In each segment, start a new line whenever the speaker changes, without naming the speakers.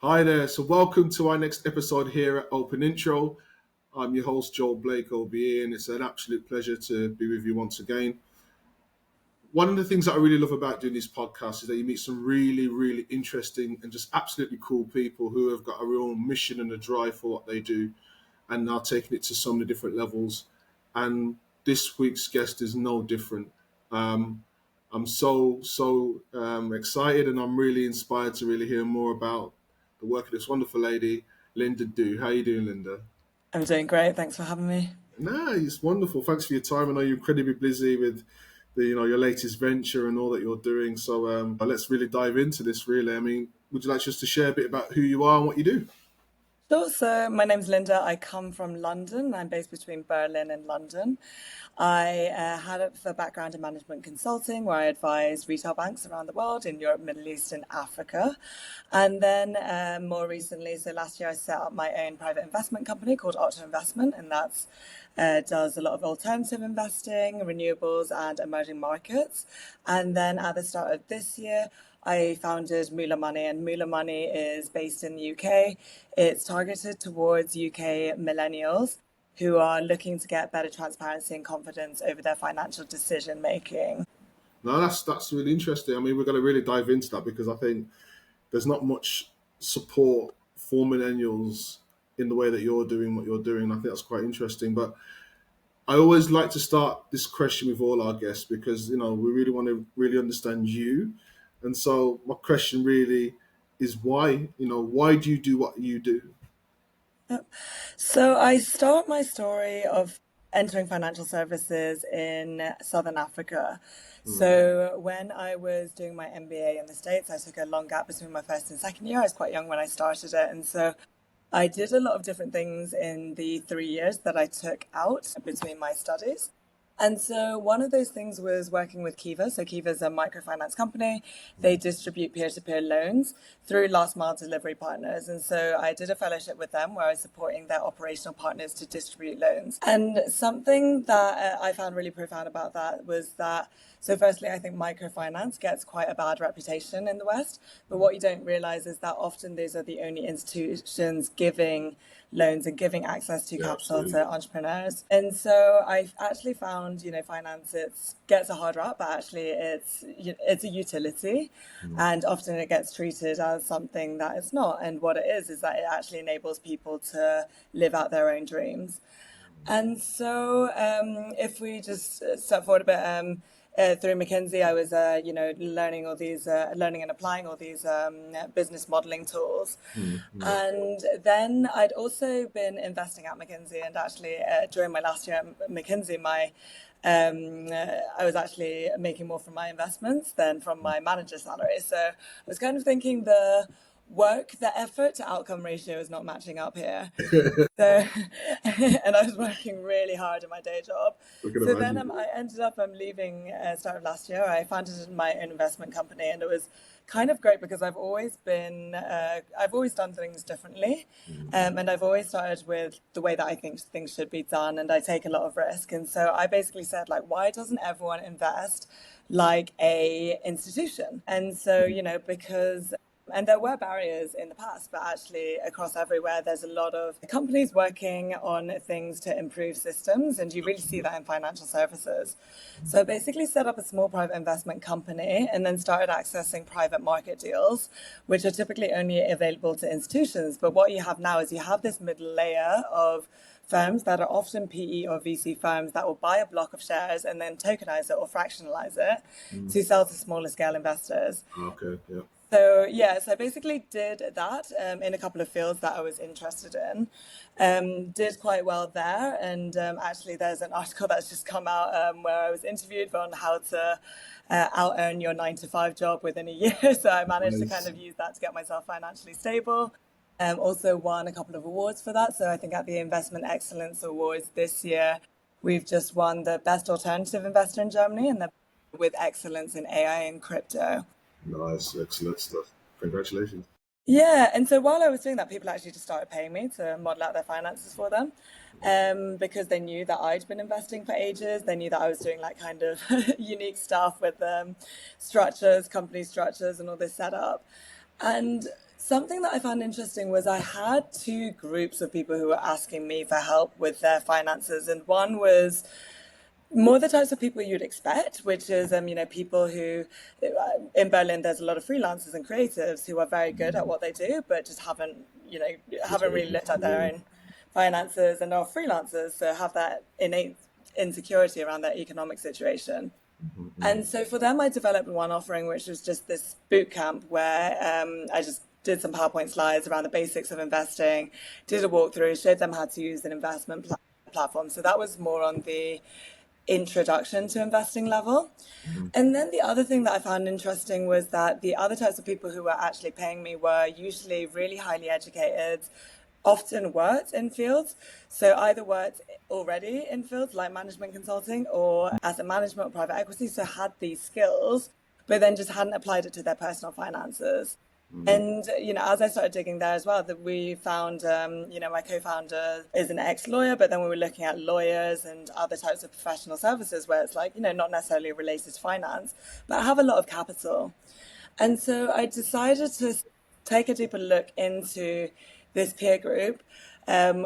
Hi there. So welcome to our next episode here at Open Intro. I'm your host, Joel Blake OBE, and it's an absolute pleasure to be with you once again. One of the things that I really love about doing this podcast is that you meet some really, really interesting and just absolutely cool people who have got a real mission and a drive for what they do and are taking it to so many different levels. And this week's guest is no different. I'm so excited, and I'm really inspired to really hear more about the work of this wonderful lady, Linda Do. How you doing, Linda?
I'm doing great. Thanks for having me.
No, it's wonderful. Thanks for your time. I know you're incredibly busy with your latest venture and all that you're doing. So let's really dive into this. Really, I mean, would you like just to share a bit about who you are and what you do?
Sure. So my name's Linda. I come from London. I'm based between Berlin and London. I had a background in management consulting where I advised retail banks around the world in Europe, Middle East, and Africa. And then more recently, so last year, I set up my own private investment company called Octo Investment, and that's does a lot of alternative investing, renewables, and emerging markets. And then at the start of this year, I founded Moola Money, and Moola Money is based in the UK. It's targeted towards UK millennials who are looking to get better transparency and confidence over their financial decision making.
No, that's really interesting. I mean, we're going to really dive into that because I think there's not much support for millennials in the way that you're doing what you're doing. I think that's quite interesting. But I always like to start this question with all our guests because we really want to really understand you. And so my question really is why? Why do you do what you do?
So I start my story of entering financial services in Southern Africa. So when I was doing my MBA in the States, I took a long gap between my first and second year. I was quite young when I started it. And so I did a lot of different things in the 3 years that I took out between my studies. And so one of those things was working with Kiva. So Kiva is a microfinance company. They distribute peer-to-peer loans through last mile delivery partners. And so I did a fellowship with them where I was supporting their operational partners to distribute loans. And something that I found really profound about that was that, so firstly, I think microfinance gets quite a bad reputation in the West. But what you don't realize is that often those are the only institutions giving loans and giving access to capital to entrepreneurs. And so I actually found, finance gets a hard rap, but actually it's a utility, and often it gets treated as something that it's not. And what it is that it actually enables people to live out their own dreams. And so if we just step forward a bit, through McKinsey, I was, learning and applying all these business modeling tools. And then I'd also been investing at McKinsey, and actually during my last year at McKinsey, I was actually making more from my investments than from my manager's salary. So I was kind of thinking the effort to outcome ratio is not matching up here. So, and I was working really hard in my day job. So then I ended up leaving start of last year. I founded my own investment company, and it was kind of great because I've always done things differently, and I've always started with the way that I think things should be done, and I take a lot of risk. And so I basically said, like, why doesn't everyone invest like a institution? And so because. And there were barriers in the past, but actually across everywhere, there's a lot of companies working on things to improve systems. And you really see that in financial services. So I basically set up a small private investment company and then started accessing private market deals, which are typically only available to institutions. But what you have now is you have this middle layer of firms that are often PE or VC firms that will buy a block of shares and then tokenize it or fractionalize it to sell to smaller scale investors.
Okay, yeah.
So I basically did that in a couple of fields that I was interested in. Did quite well there, and actually there's an article that's just come out where I was interviewed on how to out-earn your 9-to-5 job within a year. So I managed to kind of use that to get myself financially stable. Also won a couple of awards for that. So I think at the Investment Excellence Awards this year, we've just won the Best Alternative Investor in Germany and with excellence in AI and crypto.
Nice, excellent stuff. Congratulations.
Yeah, and so while I was doing that, people actually just started paying me to model out their finances for them, because they knew that I'd been investing for ages. They knew that I was doing like kind of unique stuff with structures, company structures, and all this setup. And Something that I found interesting was I had two groups of people who were asking me for help with their finances, and one was more the types of people you'd expect, which is, people who, in Berlin, there's a lot of freelancers and creatives who are very good at what they do, but just haven't really looked at their own finances and are freelancers, so have that innate insecurity around their economic situation. And so for them, I developed one offering, which was just this boot camp where I just did some PowerPoint slides around the basics of investing, did a walkthrough, showed them how to use an investment platform. So that was more on the introduction to investing level. And then the other thing that I found interesting was that the other types of people who were actually paying me were usually really highly educated, often worked in fields. So either worked already in fields like management consulting or asset management or private equity, so had these skills, but then just hadn't applied it to their personal finances. And, as I started digging there as well, that we found, my co-founder is an ex-lawyer, but then we were looking at lawyers and other types of professional services where it's like, not necessarily related to finance, but have a lot of capital. And so I decided to take a deeper look into this peer group,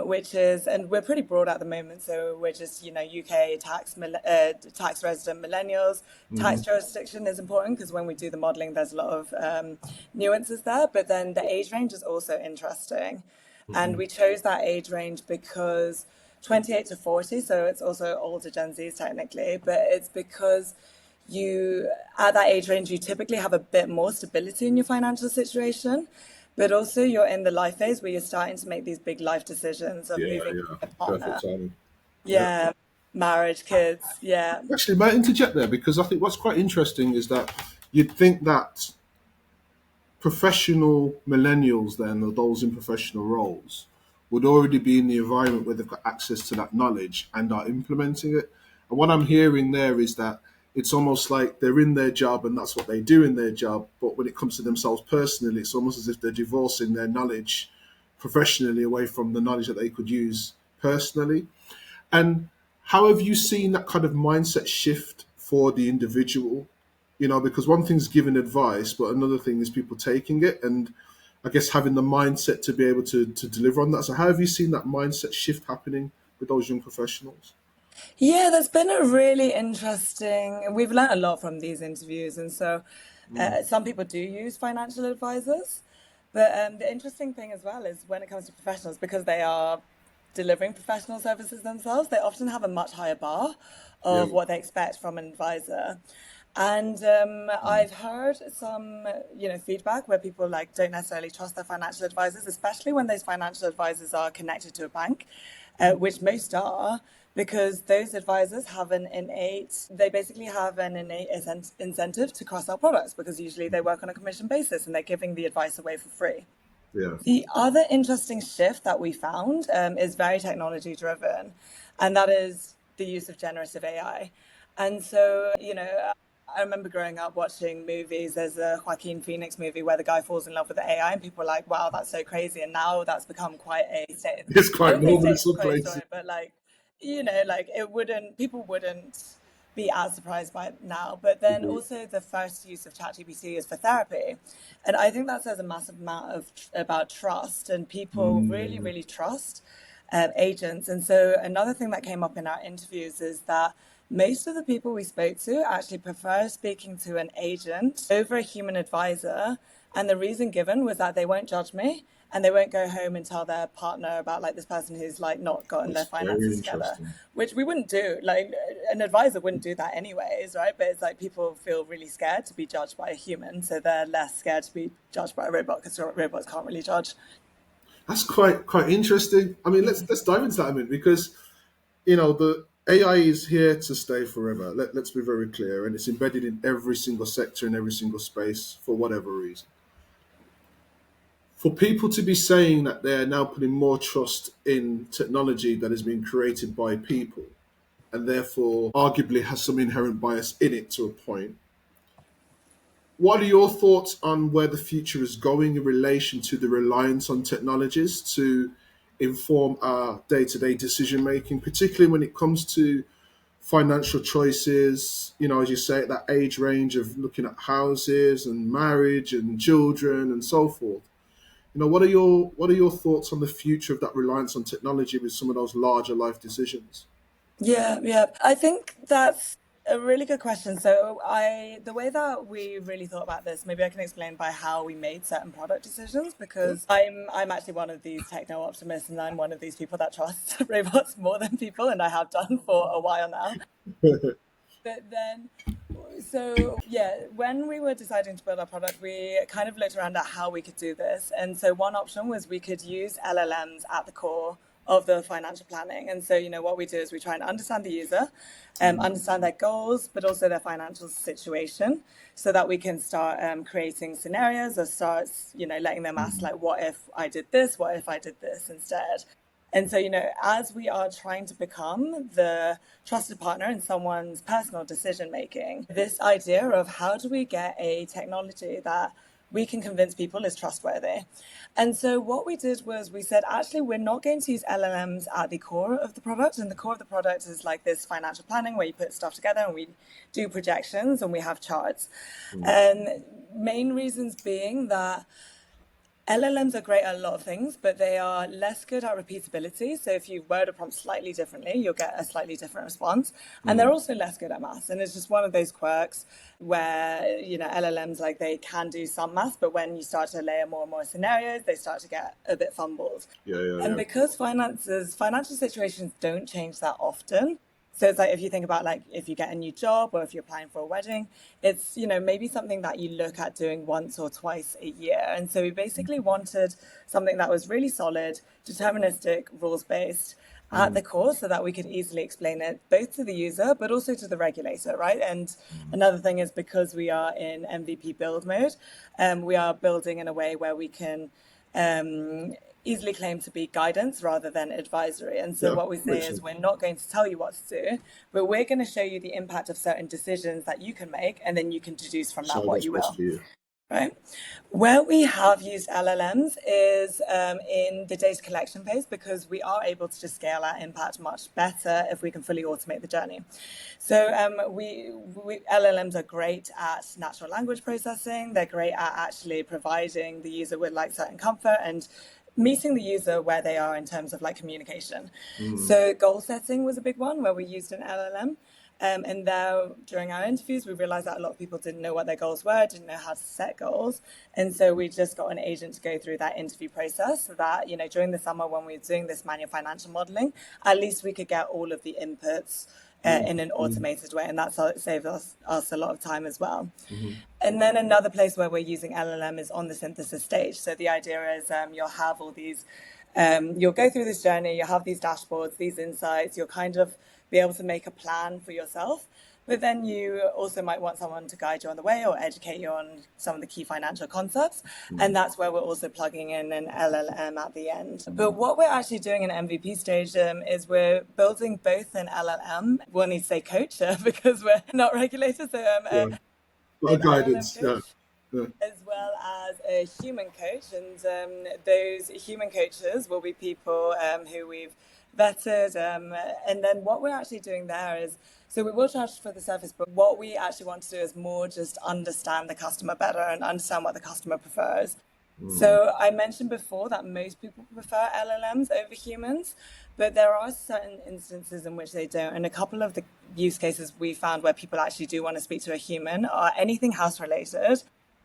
which is, and we're pretty broad at the moment. So we're just, UK tax resident millennials. Tax jurisdiction is important because when we do the modeling, there's a lot of nuances there. But then the age range is also interesting. And we chose that age range because 28 to 40, so it's also older Gen Zs technically, but it's because you, at that age range, you typically have a bit more stability in your financial situation, but also you're in the life phase where you're starting to make these big life decisions of
Yeah,
moving
yeah.
a
Perfect
partner.
timing. Yeah.
Yeah, marriage, kids. Yeah.
Actually, may I interject there? Because I think what's quite interesting is that you'd think that professional millennials, then, or those in professional roles, would already be in the environment where they've got access to that knowledge and are implementing it. And what I'm hearing there is that it's almost like they're in their job and that's what they do in their job. But when it comes to themselves personally, it's almost as if they're divorcing their knowledge professionally away from the knowledge that they could use personally. And how have you seen that kind of mindset shift for the individual? Because one thing's giving advice, but another thing is people taking it and I guess having the mindset to be able to deliver on that. So how have you seen that mindset shift happening with those young professionals?
Yeah, that's been a really interesting. We've learned a lot from these interviews, and so some people do use financial advisors. But the interesting thing as well is when it comes to professionals, because they are delivering professional services themselves, they often have a much higher bar
Yeah.
of what they expect from an advisor. And I've heard some, feedback where people like don't necessarily trust their financial advisors, especially when those financial advisors are connected to a bank, which most are, because those advisors have they basically have an innate incentive to cross sell products because usually they work on a commission basis and they're giving the advice away for free.
Yeah.
The other interesting shift that we found is very technology driven, and that is the use of generative AI. And so, I remember growing up watching movies. There's a Joaquin Phoenix movie where the guy falls in love with the AI, and people are like, wow, that's so crazy. And now that's become quite a state.
It's
I
quite
wouldn't say
normal in
state
some
quote
places.
story, but like, people wouldn't be as surprised by it now. But then also the first use of ChatGPT is for therapy. And I think that says a massive amount about trust, and people really,
Mm,
really trust agents. And so another thing that came up in our interviews is that most of the people we spoke to actually prefer speaking to an agent over a human advisor. And the reason given was that they won't judge me and they won't go home and tell their partner about like this person who's like not gotten their
that's very
finances together,
interesting.
which we wouldn't do. Like an advisor wouldn't do that anyways, right? But it's like people feel really scared to be judged by a human, so they're less scared to be judged by a robot because robots can't really judge.
That's quite interesting. I mean, let's dive into that a minute because the AI is here to stay forever. Let's be very clear, and it's embedded in every single sector in every single space for whatever reason. For people to be saying that they're now putting more trust in technology that has been created by people and therefore arguably has some inherent bias in it to a point, what are your thoughts on where the future is going in relation to the reliance on technologies to inform our day-to-day decision making, particularly when it comes to financial choices, as you say, at that age range of looking at houses and marriage and children and so forth? What are your thoughts on the future of that reliance on technology with some of those larger life decisions?
Yeah, yeah. I think that's a really good question. So the way that we really thought about this, maybe I can explain by how we made certain product decisions,
Yeah.
because I'm actually one of these techno optimists, and I'm one of these people that trusts robots more than people, and I have done for a while now. But then, so yeah, when we were deciding to build our product, we kind of looked around at how we could do this. And so one option was we could use LLMs at the core of the financial planning. And so, what we do is we try and understand the user, understand their goals, but also their financial situation, so that we can start creating scenarios, or start, letting them ask, like, what if I did this? What if I did this instead? And so, as we are trying to become the trusted partner in someone's personal decision making, this idea of how do we get a technology that we can convince people is trustworthy. And so what we did was we said, actually, we're not going to use LLMs at the core of the product. And the core of the product is like this financial planning where you put stuff together and we do projections and we have charts. And main reasons being that LLMs are great at a lot of things, but they are less good at repeatability. So if you word a prompt slightly differently, you'll get a slightly different response. And they're also less good at maths. And it's just one of those quirks where, LLMs, like, they can do some maths, but when you start to layer more and more scenarios, they start to get a bit fumbled.
Yeah, yeah,
And
yeah.
because financial situations don't change that often, so it's like if you think about, like, if you get a new job or if you're applying for a wedding, it's, maybe something that you look at doing once or twice a year. And so we basically wanted something that was really solid, deterministic, rules-based at the core, so that we could easily explain it both to the user but also to the regulator, right? And another thing is, because we are in MVP build mode, we are building in a way where we can easily claim to be guidance rather than advisory. And so
Yeah,
what we say
makes
is,
sense.
we're not going to tell you what to do, but we're going to show you the impact of certain decisions that you can make, and then you can deduce from that
So
what
what's
you
best
will.
for you?
Right. Where we have used LLMs is in the data collection phase, because we are able to just scale our impact much better if we can fully automate the journey. So LLMs are great at natural language processing. They're great at actually providing the user with, like, certain comfort and meeting the user where they are in terms of, like, communication. So goal setting was a big one where we used an LLM. And there, during our interviews, we realized that a lot of people didn't know what their goals were, didn't know how to set goals. And so we just got an agent to go through that interview process, so that, during the summer when we were doing this manual financial modeling, at least we could get all of the inputs in an automated way. And that's how it saved us a lot of time as well. And then another place where we're using LLM is on the synthesis stage. So the idea is, you'll have all these, you'll go through this journey, you'll have these dashboards, these insights, you'll kind of be able to make a plan for yourself. But then you also might want someone to guide you on the way or educate you on some of the key financial concepts. And that's where we're also plugging in an LLM at the end. But what we're actually doing in MVP stage is we're building both an LLM, we'll need to say coach, because we're not regulated, so
Yeah, got a
an LLM
guidance. Yeah,
coach,
yeah.
as well as a human coach. And those human coaches will be people who we've vetted. And then what we're actually doing there is, so we will charge for the service, but what we actually want to do is more just understand the customer better and understand what the customer prefers. So I mentioned before that most people prefer LLMs over humans, but there are certain instances in which they don't. And a couple of the use cases we found where people actually do want to speak to a human are anything house related,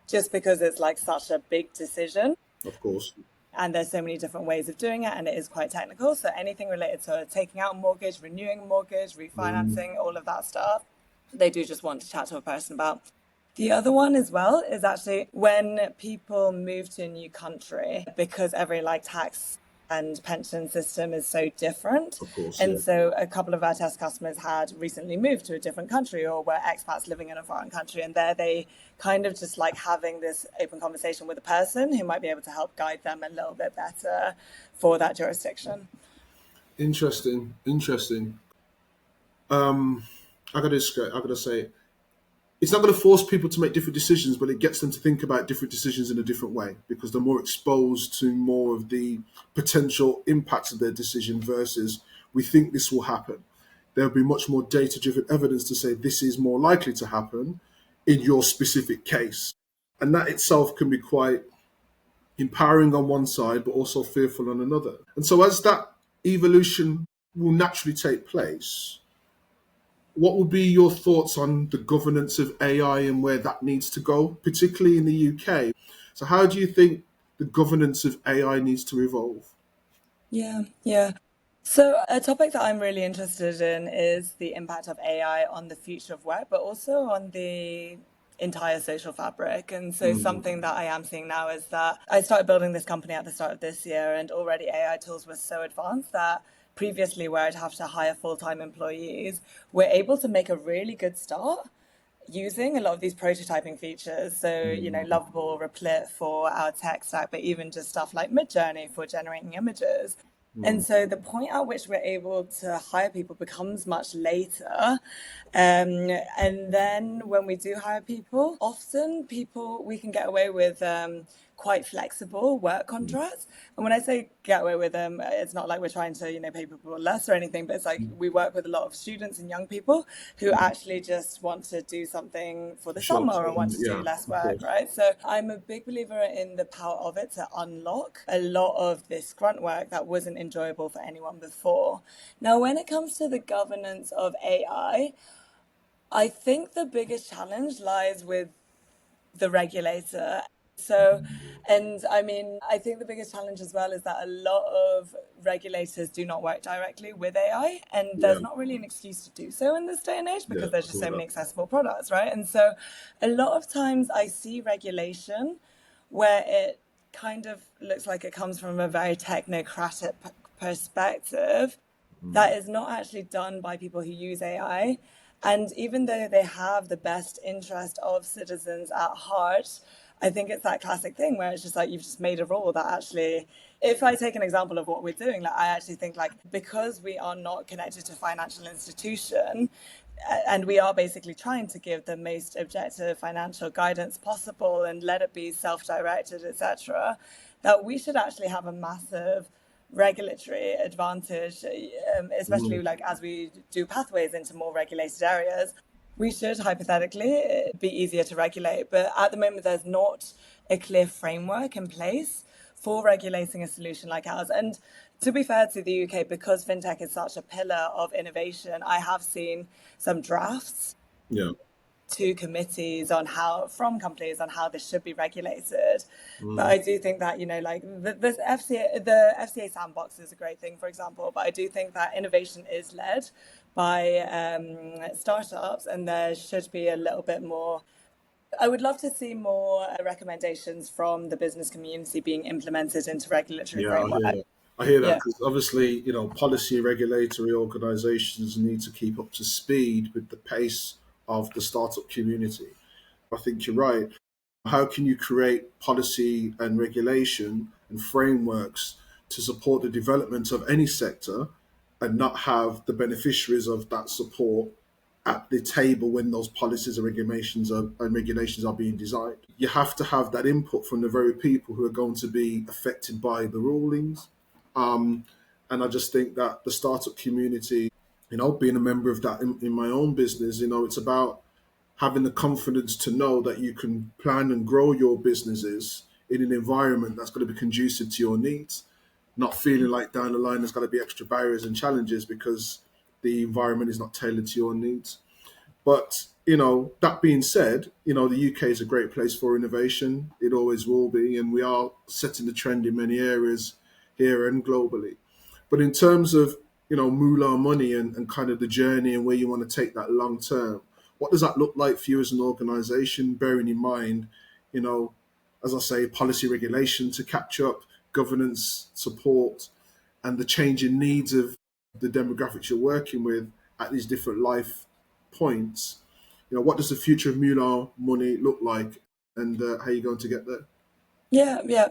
just because it's, like, such a big decision.
Of course.
And there's so many different ways of doing it, and it is quite technical. So anything related to taking out a mortgage, renewing a mortgage, refinancing, all of that stuff, they do just want to chat to a person about. The other one as well is actually when people move to a new country, because every, like, tax and pension system is so different.
Of course.
And
Yeah.
so a couple of our test customers had recently moved to a different country, or were expats living in a foreign country. And there they kind of just like having this open conversation with a person who might be able to help guide them a little bit better for that jurisdiction.
Interesting. Interesting. I gotta say, it's not going to force people to make different decisions, but it gets them to think about different decisions in a different way, because they're more exposed to more of the potential impacts of their decision versus we think this will happen. There'll be much more data driven evidence to say this is more likely to happen in your specific case. And that itself can be quite empowering on one side, but also fearful on another. And so, as that evolution will naturally take place, what would be your thoughts on the governance of AI and where that needs to go, particularly in the UK? So, how do you think the governance of AI needs to evolve?
Yeah, yeah. So, a topic that I'm really interested in is the impact of AI on the future of work, but also on the entire social fabric. And so, something that I am seeing now is that I started building this company at the start of this year, and already AI tools were so advanced that previously, where I'd have to hire full-time employees, we're able to make a really good start using a lot of these prototyping features. So, Lovable, Replit for our tech stack, but even just stuff like Midjourney for generating images. And so the point at which we're able to hire people becomes much later. And then when we do hire people, often people we can get away with quite flexible work contracts. And when I say get away with them, it's not like we're trying to, pay people less or anything, but it's like we work with a lot of students and young people who actually just want to do something for the
Short
summer or want
term,
to do
yeah,
less
of
work,
course.
right? So I'm a big believer in the power of it to unlock a lot of this grunt work that wasn't enjoyable for anyone before. Now, when it comes to the governance of I think the biggest challenge lies with the regulator. So, and I mean, I think the biggest challenge as well is that a lot of regulators do not work directly with AI, and
Yeah,
there's not really an excuse to do so in this day and age
yeah,
because there's
I
just
saw
so
that.
many accessible products, right? And so, a lot of times I see regulation where it kind of looks like it comes from a very technocratic perspective that is not actually done by people who use AI. And even though they have the best interest of citizens at heart, I think it's that classic thing where it's just like you've just made a rule that actually, if I take an example of what we're doing, like I actually think like because we are not connected to a financial institution, and we are basically trying to give the most objective financial guidance possible and let it be self-directed, etc., that we should actually have a massive regulatory advantage, especially like as we do pathways into more regulated areas. We should hypothetically be easier to regulate, but at the moment there's not a clear framework in place for regulating a solution like ours. And to be fair to the UK, because fintech is such a pillar of innovation, I have seen some drafts
Yeah.
to committees on how from companies on how this should be regulated. But
Mm,
I do think that like the FCA sandbox is a great thing, for example. But I do think that innovation is led by startups, and there should be a little bit more. I would love to see more recommendations from the business community being implemented into regulatory
yeah, I hear
framework.
that. I hear that
Yeah.
because obviously, policy regulatory organizations need to keep up to speed with the pace of the startup community. I think you're right. How can you create policy and regulation and frameworks to support the development of any sector and not have the beneficiaries of that support at the table when those policies and regulations are being designed? You have to have that input from the very people who are going to be affected by the rulings. Um, and I just think that the startup community, being a member of that in my own business, it's about having the confidence to know that you can plan and grow your businesses in an environment that's going to be conducive to your needs, not feeling like down the line there's going to be extra barriers and challenges because the environment is not tailored to your needs. But that being said, the UK is a great place for innovation. It always will be, and we are setting the trend in many areas here and globally. But in terms of moolah money and kind of the journey and where you want to take that long term, what does that look like for you as an organisation? Bearing in mind, you know, as I say, policy regulation to catch up, governance support, and the changing needs of the demographics you're working with at these different life points. What does the future of moolah money look like, and how are you going to get there?
Yeah, yeah.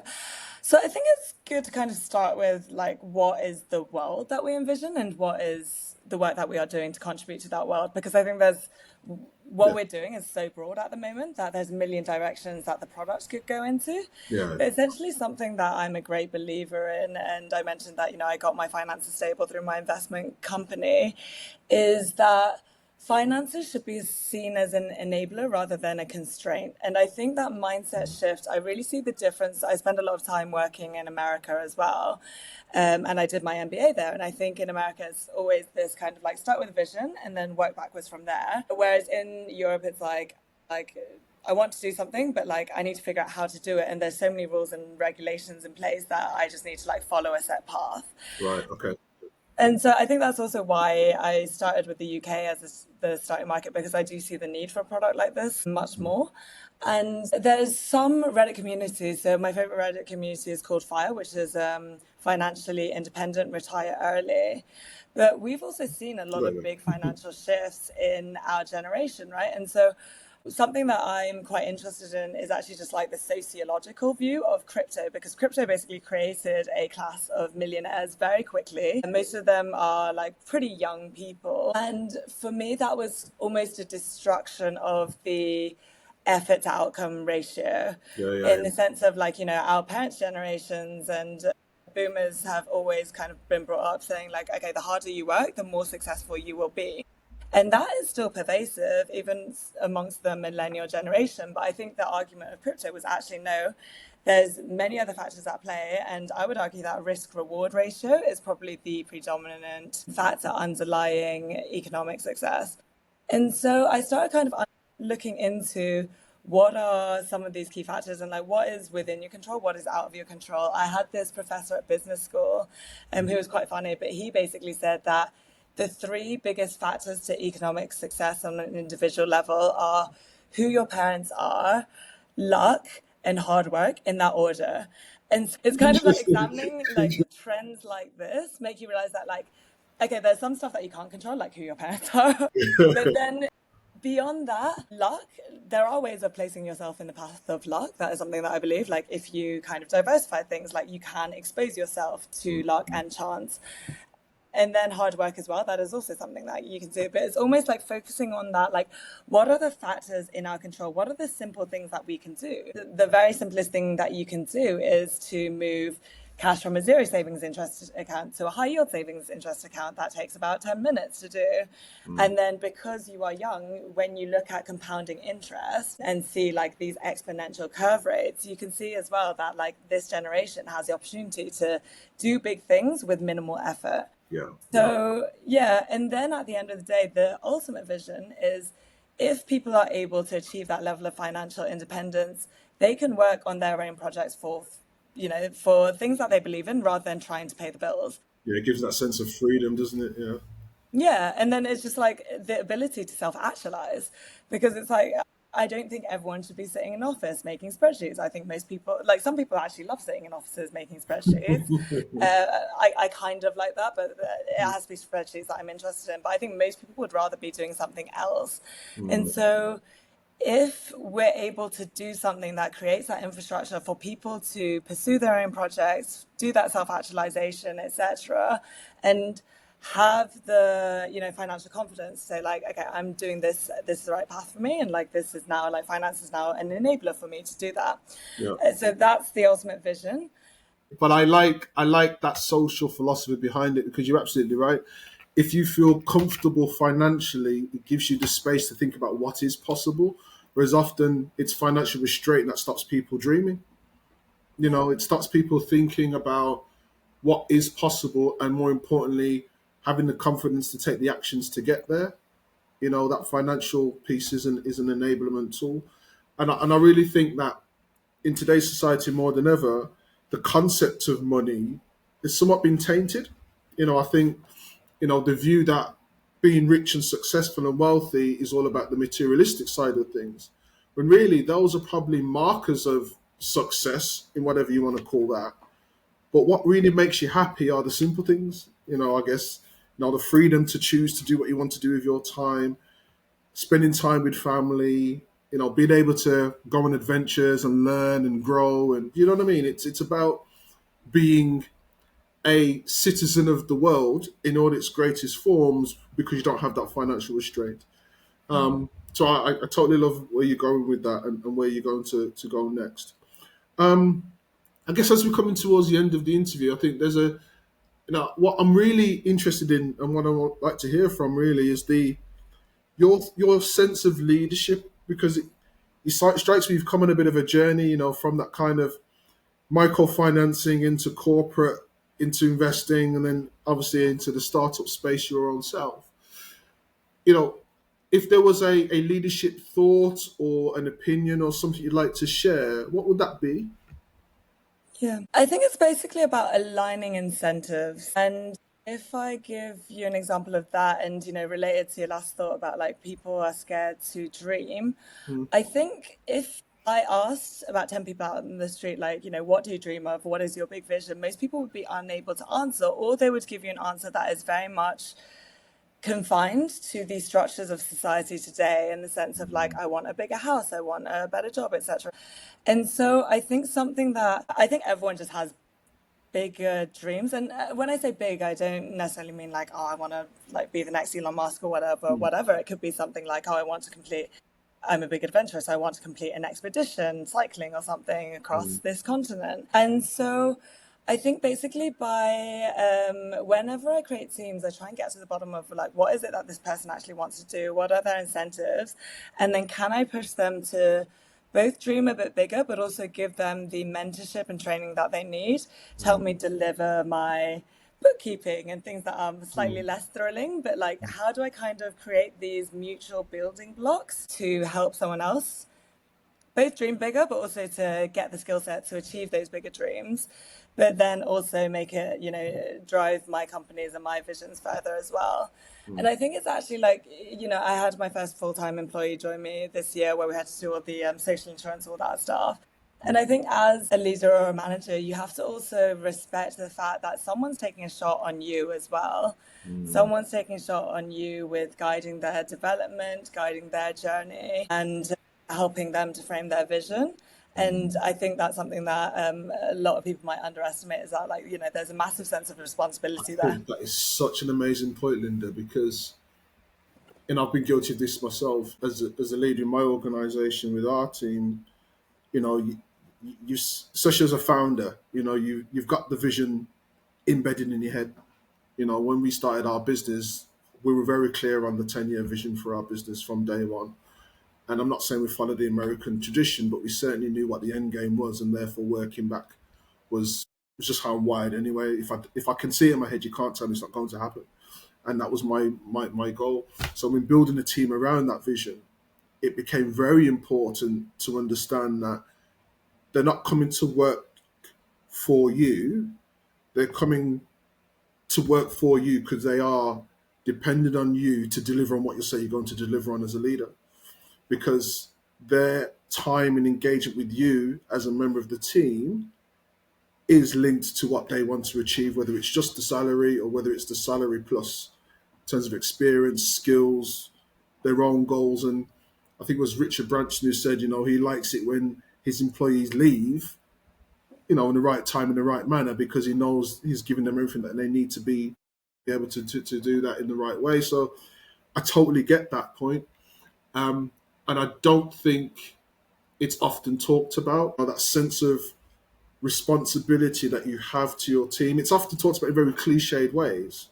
So I think it's good to kind of start with like what is the world that we envision and what is the work that we are doing to contribute to that world, because I think there's what
Yeah,
we're doing is so broad at the moment that there's a million directions that the products could go into.
yeah,
But essentially something that I'm a great believer in, and I mentioned that I got my finances stable through my investment company, is that Finances should be seen as an enabler rather than a constraint. And I think that mindset shift, I really see the difference. I spend a lot of time working in America as well. And I did my MBA there. And I think in America, it's always this kind of like start with a vision and then work backwards from there. Whereas in Europe, it's like, I want to do something, but like I need to figure out how to do it. And there's so many rules and regulations in place that I just need to like follow a set path.
Right. Okay.
And so I think that's also why I started with the UK as the starting market, because I do see the need for a product like this much more. And there's some Reddit communities. So my favorite Reddit community is called FIRE, which is financially independent, retire early. But we've also seen a lot
Right,
of
right.
big financial shifts in our generation, right? And so something that I'm quite interested in is actually just like the sociological view of crypto, because crypto basically created a class of millionaires very quickly. And most of them are like pretty young people. And for me, that was almost a destruction of the effort to outcome ratio
Yeah, yeah,
in
yeah.
the sense of like, our parents' generations and boomers have always kind of been brought up saying like, okay, the harder you work, the more successful you will be. And that is still pervasive, even amongst the millennial generation. But I think the argument of crypto was actually no, there's many other factors at play. And I would argue that risk reward ratio is probably the predominant factor underlying economic success. And so I started kind of looking into what are some of these key factors and like what is within your control, what is out of your control. I had this professor at business school who was quite funny, but he basically said that the three biggest factors to economic success on an individual level are who your parents are, luck, and hard work in that order. And so it's kind of like
Interesting.
examining like trends like this make you realize that like, okay, there's some stuff that you can't control, like who your parents are. But then beyond that, luck, there are ways of placing yourself in the path of luck. That is something that I believe. Like if you kind of diversify things, like you can expose yourself to luck and chance. And then hard work as well. That is also something that you can do. But it's almost like focusing on that, like what are the factors in our control? What are the simple things that we can do? The very simplest thing that you can do is to move cash from a zero savings interest account to a high yield savings interest account. That takes about 10 minutes to do. And then because you are young, when you look at compounding interest and see like these exponential curve rates, you can see as well that like this generation has the opportunity to do big things with minimal effort.
Yeah, yeah,
So, yeah, and then at the end of the day, the ultimate vision is if people are able to achieve that level of financial independence, they can work on their own projects for things that they believe in rather than trying to pay the bills.
yeah. It gives that sense of freedom, doesn't it? Yeah.
Yeah, and then it's just like the ability to self-actualize, because it's like I don't think everyone should be sitting in an office making spreadsheets. I think most people, like some people actually love sitting in offices making spreadsheets. I kind of like that, but it has to be spreadsheets that I'm interested in. But I think most people would rather be doing something else. And so if we're able to do something that creates that infrastructure for people to pursue their own projects, do that self-actualization, etc., and have the financial confidence to say like, okay, I'm doing this is the right path for me, and like this is now like finance is now an enabler for me to do that.
Yeah.
So that's the ultimate vision.
But I like that social philosophy behind it, because you're absolutely right. If you feel comfortable financially, it gives you the space to think about what is possible. Whereas often it's financial restraint that stops people dreaming. It stops people thinking about what is possible, and more importantly, having the confidence to take the actions to get there. That financial piece is an enablement tool, and I really think that in today's society more than ever, the concept of money has somewhat been tainted. I think the view that being rich and successful and wealthy is all about the materialistic side of things, when really those are probably markers of success in whatever you want to call that. But what really makes you happy are the simple things. I guess the freedom to choose to do what you want to do with your time, spending time with family, being able to go on adventures and learn and grow, and you know what I mean. It's about being a citizen of the world in all its greatest forms, because you don't have that financial restraint. So I totally love where you're going with that, and where you're going to go next. I guess as we're coming towards the end of the interview, I think there's what I'm really interested in, and what I would like to hear from really is your sense of leadership, because it strikes me you've come on a bit of a journey, from that kind of microfinancing into corporate, into investing, and then obviously into the startup space your own self. You know, if there was a leadership thought or an opinion or something you'd like to share, what would that be?
Yeah. I think it's basically about aligning incentives. And if I give you an example of that and, related to your last thought about like people are scared to dream,
Mm,
I think if I asked about 10 people out in the street, like, what do you dream of? What is your big vision? Most people would be unable to answer, or they would give you an answer that is very much confined to the structures of society today in the sense of like, I want a bigger house, I want a better job, etc. And so I think something that I think everyone just has bigger dreams. And when I say big, I don't necessarily mean like, oh, I want to like be the next Elon Musk or whatever,
mm,
whatever. It could be something like, oh, I'm a big adventurer, so I want to complete an expedition, cycling or something across
mm,
this continent. And so I think basically by whenever I create teams, I try and get to the bottom of like, what is it that this person actually wants to do? What are their incentives? And then can I push them to both dream a bit bigger, but also give them the mentorship and training that they need to help me
mm,
deliver my bookkeeping and things that are slightly
mm,
less thrilling. But like, how do I kind of create these mutual building blocks to help someone else both dream bigger, but also to get the skill set to achieve those bigger dreams, but then also make it, drive my companies and my visions further as well. And
mm,
I think it's actually like, I had my first full-time employee join me this year where we had to do all the social insurance, all that stuff. And I think as a leader or a manager, you have to also respect the fact that someone's taking a shot on you as well.
mm,
Someone's taking a shot on you with guiding their development, guiding their journey, and helping them to frame their vision. And
mm.
I think that's something that a lot of people might underestimate is that, like, there's a massive sense of
I
responsibility there.
think that is such an amazing point, Linda, because I've been guilty of this myself as a leader in my organization with our team. You know, especially as a founder, you've got the vision embedded in your head. When we started our business, we were very clear on the 10-year vision for our business from day one. And I'm not saying we followed the American tradition, but we certainly knew what the end game was, and therefore working back was just how I'm wired anyway. If I can see it in my head, you can't tell me it's not going to happen. And that was my goal. So when building a team around that vision, it became very important to understand that they're not coming to work for you. They're coming to work for you because they are dependent on you to deliver on what you say you're going to deliver on as a leader. Because their time and engagement with you as a member of the team is linked to what they want to achieve, whether it's just the salary or whether it's the salary plus in terms of experience, skills, their own goals. And I think it was Richard Branson who said, he likes it when his employees leave, in the right time, in the right manner, because he knows he's giving them everything that they need to be able to do that in the right way. So I totally get that point. And I don't think it's often talked about, that sense of responsibility that you have to your team. It's often talked about in very cliched ways,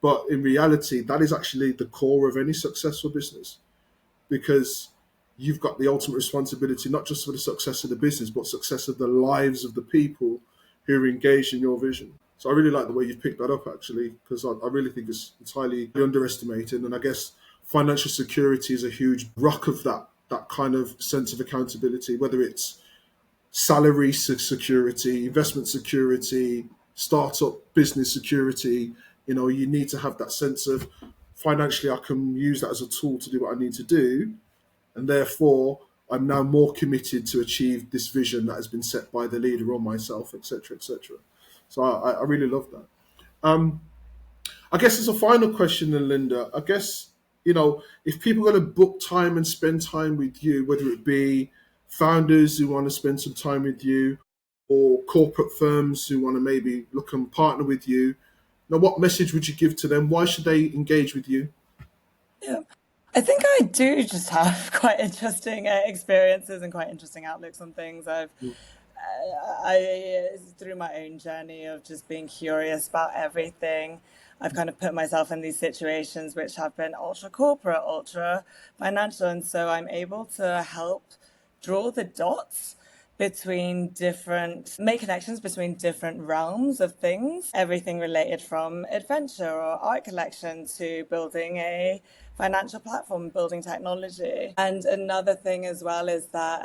but in reality, that is actually the core of any successful business, because you've got the ultimate responsibility not just for the success of the business, but success of the lives of the people who are engaged in your vision. So I really like the way you've picked that up, actually, because I really think it's highly underestimated. And I guess financial security is a huge rock of that kind of sense of accountability, whether it's salary security, investment security, startup business security. You need to have that sense of financially, I can use that as a tool to do what I need to do, and therefore I'm now more committed to achieve this vision that has been set by the leader or myself, etc., etc. So I really love that. Um, I guess as a final question, then, Linda, I guess, if people are going to book time and spend time with you, whether it be founders who want to spend some time with you or corporate firms who want to maybe look and partner with you, now what message would you give to them? Why should they engage with you?
Yeah. I think I do just have quite interesting experiences and quite interesting outlooks on things.
Mm,
I through my own journey of just being curious about everything, I've kind of put myself in these situations which have been ultra corporate, ultra financial. And so I'm able to help draw the dots between make connections between different realms of things, everything related from adventure or art collection to building a financial platform, building technology. And another thing as well is that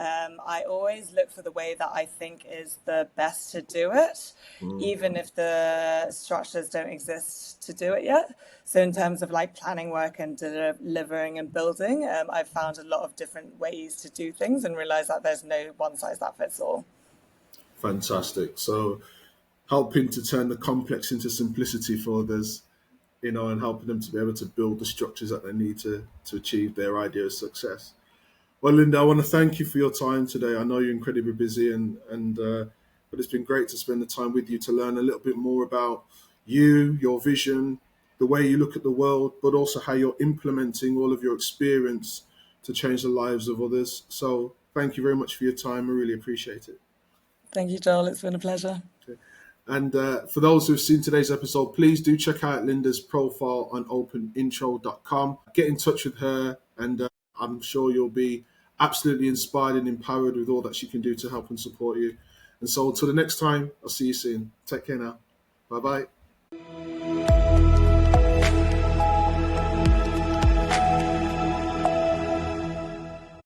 I always look for the way that I think is the best to do it, even if the structures don't exist to do it yet. So in terms of like planning work and delivering and building, I've found a lot of different ways to do things and realized that there's no one size that fits all.
Fantastic. So helping to turn the complex into simplicity for others, and helping them to be able to build the structures that they need to achieve their idea of success. Well, Linda, I want to thank you for your time today. I know you're incredibly busy, but it's been great to spend the time with you to learn a little bit more about you, your vision, the way you look at the world, but also how you're implementing all of your experience to change the lives of others. So thank you very much for your time. I really appreciate it.
Thank you, Joel. It's been a pleasure.
And for those who've seen today's episode, please do check out Linda's profile on openintro.com. Get in touch with her, and I'm sure you'll be absolutely inspired and empowered with all that she can do to help and support you. And so until the next time, I'll see you soon. Take care now. Bye-bye.